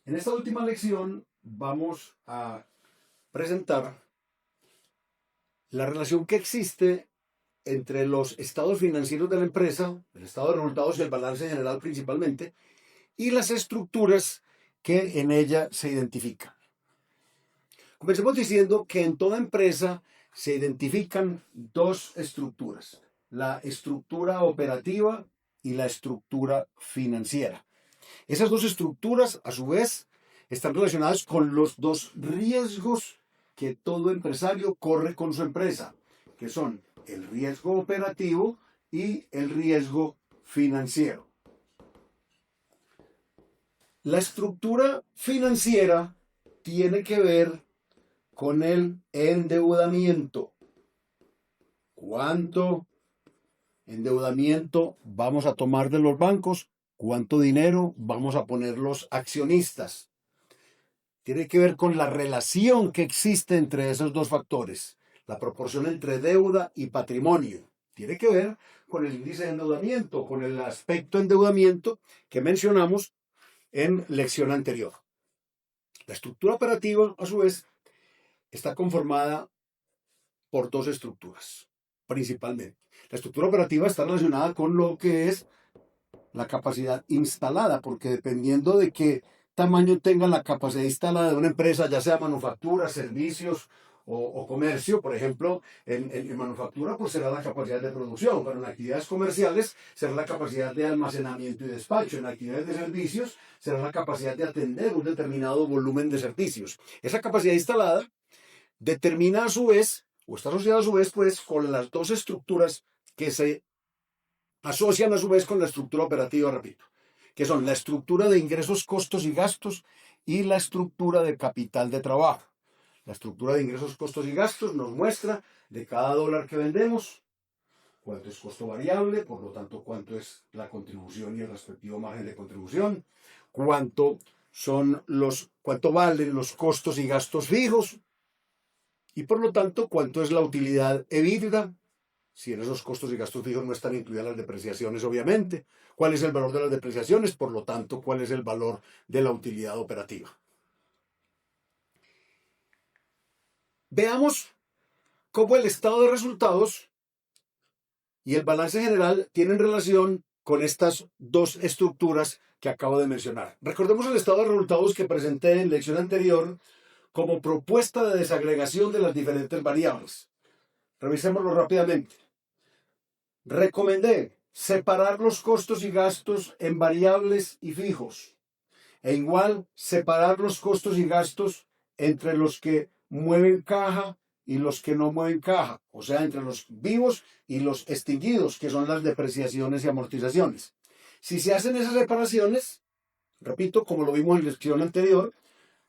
En esta última lección vamos a presentar la relación que existe entre los estados financieros de la empresa, el estado de resultados y el balance general principalmente, y las estructuras que en ella se identifican. Comencemos diciendo que en toda empresa se identifican dos estructuras, la estructura operativa y la estructura financiera. Esas dos estructuras, a su vez, están relacionadas con los dos riesgos que todo empresario corre con su empresa, que son el riesgo operativo y el riesgo financiero. La estructura financiera tiene que ver con el endeudamiento. ¿Cuánto endeudamiento vamos a tomar de los bancos? ¿Cuánto dinero vamos a poner los accionistas? Tiene que ver con la relación que existe entre esos dos factores, la proporción entre deuda y patrimonio. Tiene que ver con el índice de endeudamiento, con el aspecto endeudamiento que mencionamos en lección anterior. La estructura operativa, a su vez, está conformada por dos estructuras, principalmente. La estructura operativa está relacionada con lo que es la capacidad instalada, porque dependiendo de qué tamaño tenga la capacidad instalada de una empresa, ya sea manufactura, servicios o comercio, por ejemplo, en manufactura pues será la capacidad de producción, pero en actividades comerciales será la capacidad de almacenamiento y despacho, en actividades de servicios será la capacidad de atender un determinado volumen de servicios. Esa capacidad instalada determina a su vez, o está asociada a su vez, pues, con las dos estructuras que se asocian a su vez con la estructura operativa, repito, que son la estructura de ingresos, costos y gastos y la estructura de capital de trabajo. La estructura de ingresos, costos y gastos nos muestra de cada dólar que vendemos cuánto es costo variable, por lo tanto cuánto es la contribución y el respectivo margen de contribución, cuánto valen los costos y gastos fijos y por lo tanto cuánto es la utilidad EBITDA, si en esos costos y gastos fijos no están incluidas las depreciaciones, obviamente. ¿Cuál es el valor de las depreciaciones? Por lo tanto, ¿cuál es el valor de la utilidad operativa? Veamos cómo el estado de resultados y el balance general tienen relación con estas dos estructuras que acabo de mencionar. Recordemos el estado de resultados que presenté en lección anterior como propuesta de desagregación de las diferentes variables. Revisémoslo rápidamente. Recomendé separar los costos y gastos en variables y fijos. E igual separar los costos y gastos entre los que mueven caja y los que no mueven caja. O sea, entre los vivos y los extinguidos, que son las depreciaciones y amortizaciones. Si se hacen esas separaciones, repito, como lo vimos en la lección anterior,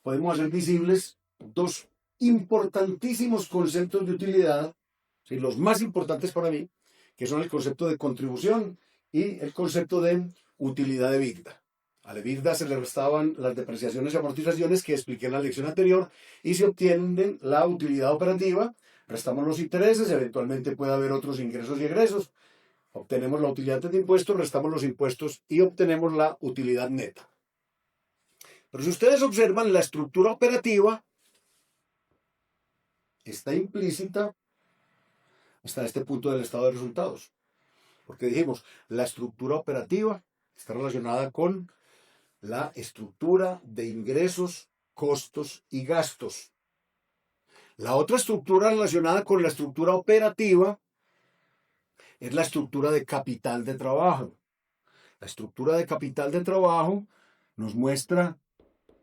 podemos hacer visibles dos importantísimos conceptos de utilidad, ¿sí? Los más importantes para mí, que son el concepto de contribución y el concepto de utilidad de EBITDA. A la EBITDA se le restaban las depreciaciones y amortizaciones que expliqué en la lección anterior y se obtienen la utilidad operativa, restamos los intereses, eventualmente puede haber otros ingresos y egresos, obtenemos la utilidad de impuestos, restamos los impuestos y obtenemos la utilidad neta. Pero si ustedes observan la estructura operativa, está implícita hasta este punto del estado de resultados. Porque dijimos, la estructura operativa está relacionada con la estructura de ingresos, costos y gastos. La otra estructura relacionada con la estructura operativa es la estructura de capital de trabajo. La estructura de capital de trabajo nos muestra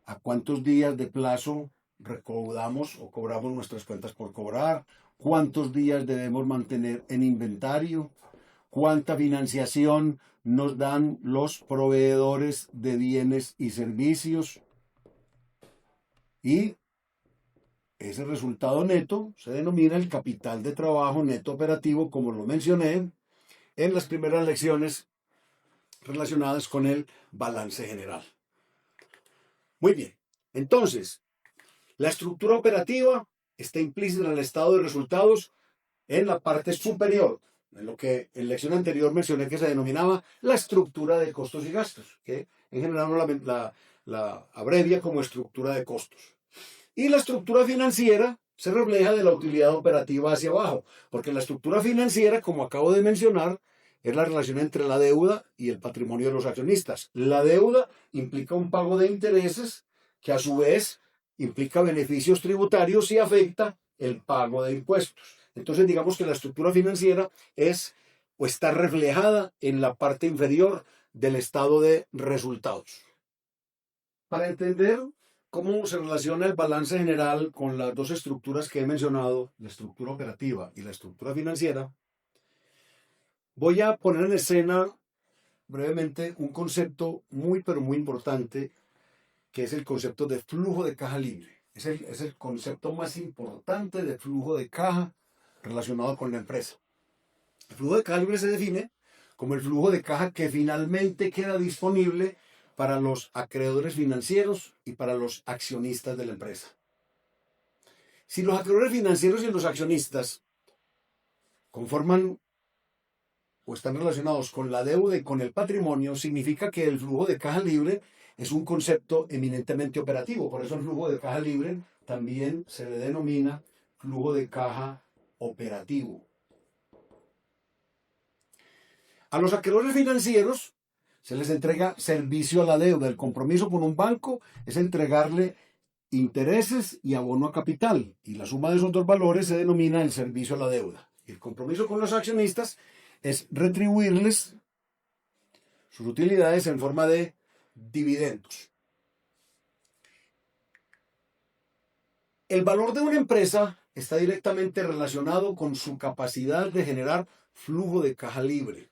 a cuántos días de plazo recaudamos o cobramos nuestras cuentas por cobrar, cuántos días debemos mantener en inventario, cuánta financiación nos dan los proveedores de bienes y servicios y ese resultado neto se denomina el capital de trabajo neto operativo, como lo mencioné en las primeras lecciones relacionadas con el balance general. Muy bien, entonces, la estructura operativa está implícita en el estado de resultados en la parte superior, en lo que en lección anterior mencioné que se denominaba la estructura de costos y gastos, que en general la abrevia como estructura de costos. Y la estructura financiera se refleja de la utilidad operativa hacia abajo, porque la estructura financiera, como acabo de mencionar, es la relación entre la deuda y el patrimonio de los accionistas. La deuda implica un pago de intereses que a su vez implica beneficios tributarios y afecta el pago de impuestos. Entonces digamos que la estructura financiera es o está reflejada en la parte inferior del estado de resultados. Para entender cómo se relaciona el balance general con las dos estructuras que he mencionado, la estructura operativa y la estructura financiera, voy a poner en escena brevemente un concepto muy pero muy importante, que es el concepto de flujo de caja libre. Es el concepto más importante de flujo de caja relacionado con la empresa. El flujo de caja libre se define como el flujo de caja que finalmente queda disponible para los acreedores financieros y para los accionistas de la empresa. Si los acreedores financieros y los accionistas conforman o están relacionados con la deuda y con el patrimonio, significa que el flujo de caja libre es un concepto eminentemente operativo. Por eso el flujo de caja libre también se le denomina flujo de caja operativo. A los acreedores financieros se les entrega servicio a la deuda. El compromiso con un banco es entregarle intereses y abono a capital, y la suma de esos dos valores se denomina el servicio a la deuda. Y el compromiso con los accionistas es retribuirles sus utilidades en forma de dividendos. El valor de una empresa está directamente relacionado con su capacidad de generar flujo de caja libre.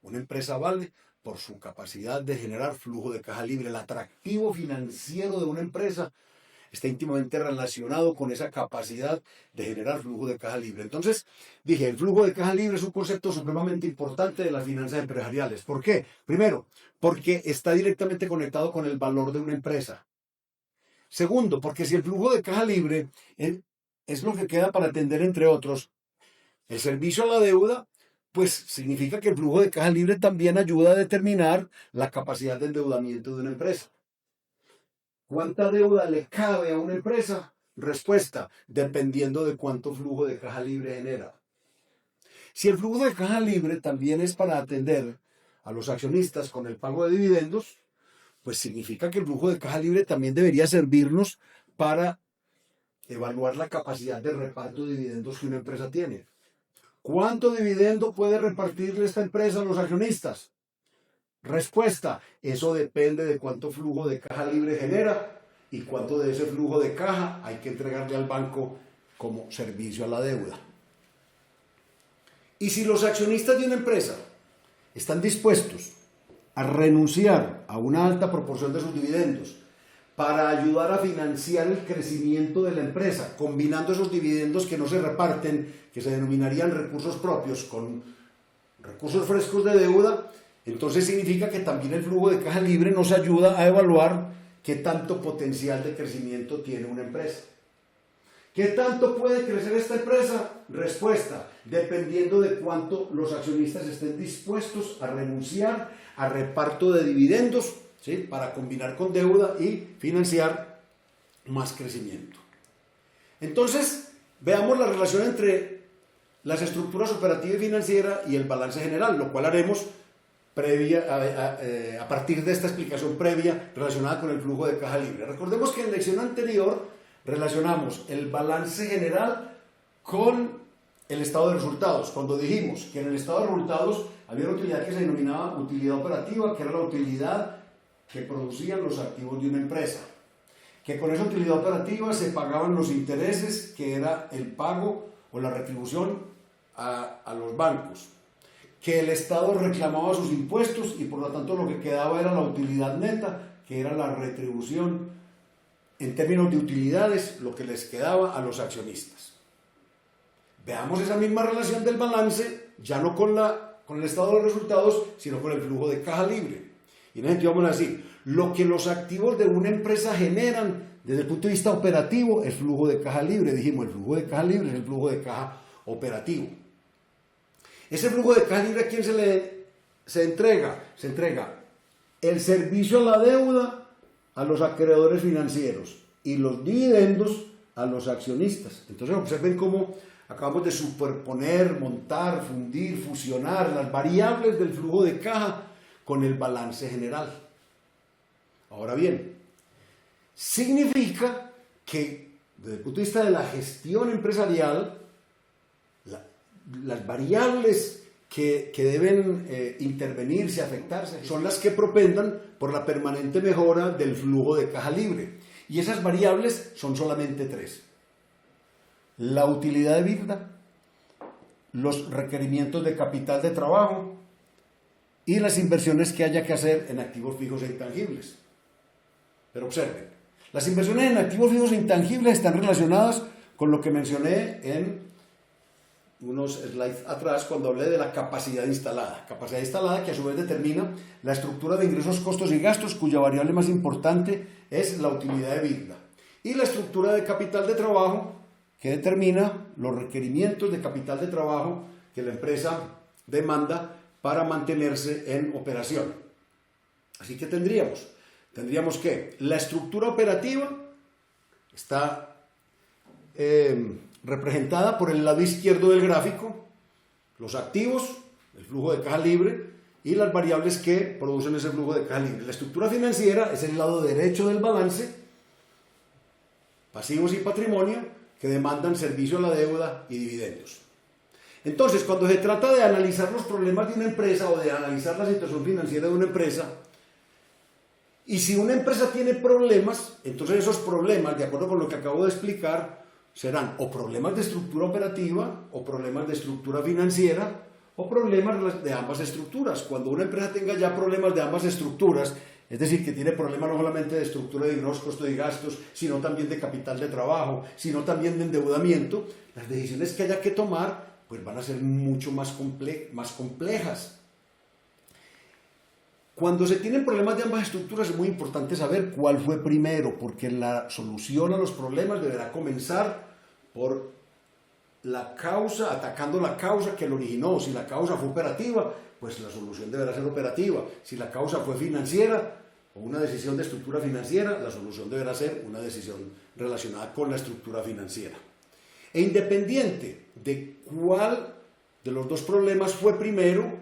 Una empresa vale por su capacidad de generar flujo de caja libre. El atractivo financiero de una empresa está íntimamente relacionado con esa capacidad de generar flujo de caja libre. Entonces, dije, el flujo de caja libre es un concepto supremamente importante de las finanzas empresariales. ¿Por qué? Primero, porque está directamente conectado con el valor de una empresa. Segundo, porque si el flujo de caja libre es lo que queda para atender, entre otros, el servicio a la deuda, pues significa que el flujo de caja libre también ayuda a determinar la capacidad de endeudamiento de una empresa. ¿Cuánta deuda le cabe a una empresa? Respuesta, dependiendo de cuánto flujo de caja libre genera. Si el flujo de caja libre también es para atender a los accionistas con el pago de dividendos, pues significa que el flujo de caja libre también debería servirnos para evaluar la capacidad de reparto de dividendos que una empresa tiene. ¿Cuánto dividendo puede repartirle esta empresa a los accionistas? Respuesta, eso depende de cuánto flujo de caja libre genera y cuánto de ese flujo de caja hay que entregarle al banco como servicio a la deuda. Y si los accionistas de una empresa están dispuestos a renunciar a una alta proporción de sus dividendos para ayudar a financiar el crecimiento de la empresa, combinando esos dividendos que no se reparten, que se denominarían recursos propios, con recursos frescos de deuda, entonces significa que también el flujo de caja libre nos ayuda a evaluar qué tanto potencial de crecimiento tiene una empresa. ¿Qué tanto puede crecer esta empresa? Respuesta, dependiendo de cuánto los accionistas estén dispuestos a renunciar a reparto de dividendos, ¿sí?, para combinar con deuda y financiar más crecimiento. Entonces, veamos la relación entre las estructuras operativa y financiera y el balance general, lo cual haremos a partir de esta explicación previa relacionada con el flujo de caja libre. Recordemos que en la lección anterior relacionamos el balance general con el estado de resultados, cuando dijimos que en el estado de resultados había una utilidad que se denominaba utilidad operativa, que era la utilidad que producían los activos de una empresa, que con esa utilidad operativa se pagaban los intereses, que era el pago o la retribución a los bancos, que el Estado reclamaba sus impuestos y por lo tanto lo que quedaba era la utilidad neta, que era la retribución en términos de utilidades, lo que les quedaba a los accionistas. Veamos esa misma relación del balance, ya no con el estado de los resultados, sino con el flujo de caja libre. Y en ese sentido vamos a decir, lo que los activos de una empresa generan desde el punto de vista operativo es flujo de caja libre. Dijimos, el flujo de caja libre es el flujo de caja operativo. Ese flujo de caja libre, ¿a quién se entrega? Se entrega el servicio a la deuda a los acreedores financieros y los dividendos a los accionistas. Entonces observen cómo acabamos de superponer, montar, fundir, fusionar las variables del flujo de caja con el balance general. Ahora bien, significa que desde el punto de vista de la gestión empresarial, las variables que deben intervenirse, afectarse, son las que propendan por la permanente mejora del flujo de caja libre. Y esas variables son solamente tres: la utilidad de vida, los requerimientos de capital de trabajo y las inversiones que haya que hacer en activos fijos e intangibles. Pero observen, las inversiones en activos fijos e intangibles están relacionadas con lo que mencioné en unos slides atrás cuando hablé de la capacidad instalada. Capacidad instalada que a su vez determina la estructura de ingresos, costos y gastos, cuya variable más importante es la utilidad de vida. Y la estructura de capital de trabajo, que determina los requerimientos de capital de trabajo que la empresa demanda para mantenerse en operación. Así que tendríamos que la estructura operativa está representada por el lado izquierdo del gráfico, los activos, el flujo de caja libre y las variables que producen ese flujo de caja libre. La estructura financiera es el lado derecho del balance, pasivos y patrimonio, que demandan servicio a la deuda y dividendos. Entonces, cuando se trata de analizar los problemas de una empresa o de analizar la situación financiera de una empresa, y si una empresa tiene problemas, entonces esos problemas, de acuerdo con lo que acabo de explicar, serán o problemas de estructura operativa, o problemas de estructura financiera, o problemas de ambas estructuras. Cuando una empresa tenga ya problemas de ambas estructuras, es decir, que tiene problemas no solamente de estructura de ingresos, costos y gastos, sino también de capital de trabajo, sino también de endeudamiento, las decisiones que haya que tomar pues van a ser mucho más complejas. Cuando se tienen problemas de ambas estructuras es muy importante saber cuál fue primero, porque la solución a los problemas deberá comenzar por la causa, atacando la causa que lo originó. Si la causa fue operativa, pues la solución deberá ser operativa. Si la causa fue financiera o una decisión de estructura financiera, la solución deberá ser una decisión relacionada con la estructura financiera. E independiente de cuál de los dos problemas fue primero,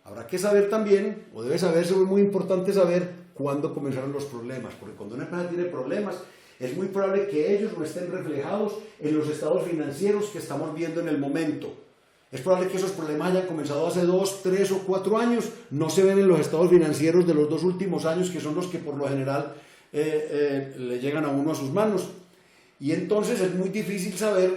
habrá que saber también, o debe saberse, es muy importante saber cuándo comenzaron los problemas, porque cuando una empresa tiene problemas, es muy probable que ellos no estén reflejados en los estados financieros que estamos viendo en el momento. Es probable que esos problemas hayan comenzado hace 2, 3 o 4 años, no se ven en los estados financieros de los 2 últimos años, que son los que por lo general le llegan a uno a sus manos. Y entonces es muy difícil saber,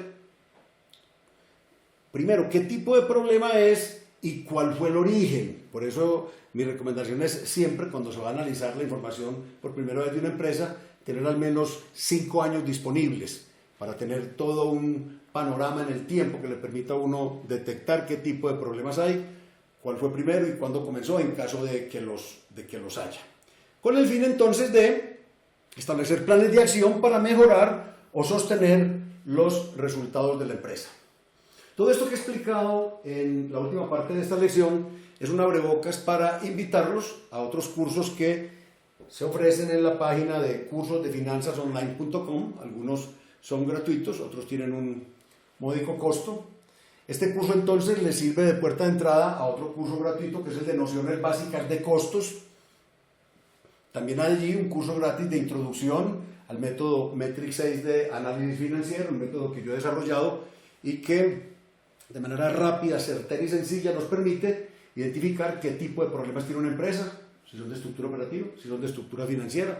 primero, qué tipo de problema es y cuál fue el origen. Por eso mi recomendación es siempre, cuando se va a analizar la información por primera vez de una empresa, tener al menos 5 años disponibles para tener todo un panorama en el tiempo que le permita a uno detectar qué tipo de problemas hay, cuál fue primero y cuándo comenzó, en caso de que los haya. Con el fin entonces de establecer planes de acción para mejorar o sostener los resultados de la empresa. Todo esto que he explicado en la última parte de esta lección es un abrebocas para invitarlos a otros cursos que se ofrecen en la página de cursosdefinanzasonline.com. Algunos son gratuitos, otros tienen un módico costo. Este curso entonces les sirve de puerta de entrada a otro curso gratuito que es el de nociones básicas de costos. También hay allí un curso gratis de introducción al método Metric 6 de análisis financiero, un método que yo he desarrollado y que de manera rápida, certera y sencilla nos permite identificar qué tipo de problemas tiene una empresa, si son de estructura operativa, si son de estructura financiera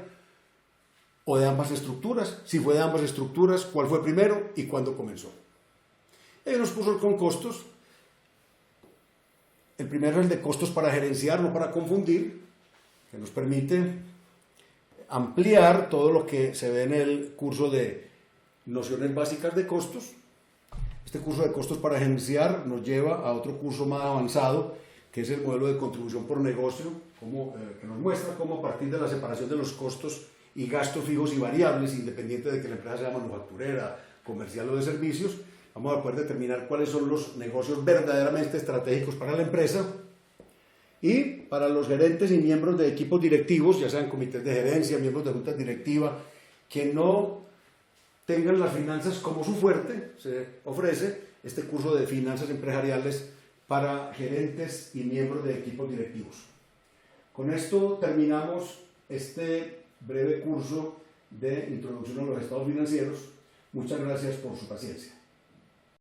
o de ambas estructuras. Si fue de ambas estructuras, cuál fue primero y cuándo comenzó. Hay unos cursos con costos. El primero es el de costos para gerenciar, no para confundir, que nos permite ampliar todo lo que se ve en el curso de nociones básicas de costos. Este curso de costos para gerenciar nos lleva a otro curso más avanzado, que es el modelo de contribución por negocio, que nos muestra cómo a partir de la separación de los costos y gastos fijos y variables, independiente de que la empresa sea manufacturera, comercial o de servicios, vamos a poder determinar cuáles son los negocios verdaderamente estratégicos para la empresa. Y para los gerentes y miembros de equipos directivos, ya sean comités de gerencia, miembros de juntas directivas, que no tengan las finanzas como su fuerte, se ofrece este curso de finanzas empresariales para gerentes y miembros de equipos directivos. Con esto terminamos este breve curso de introducción a los estados financieros. Muchas gracias por su paciencia.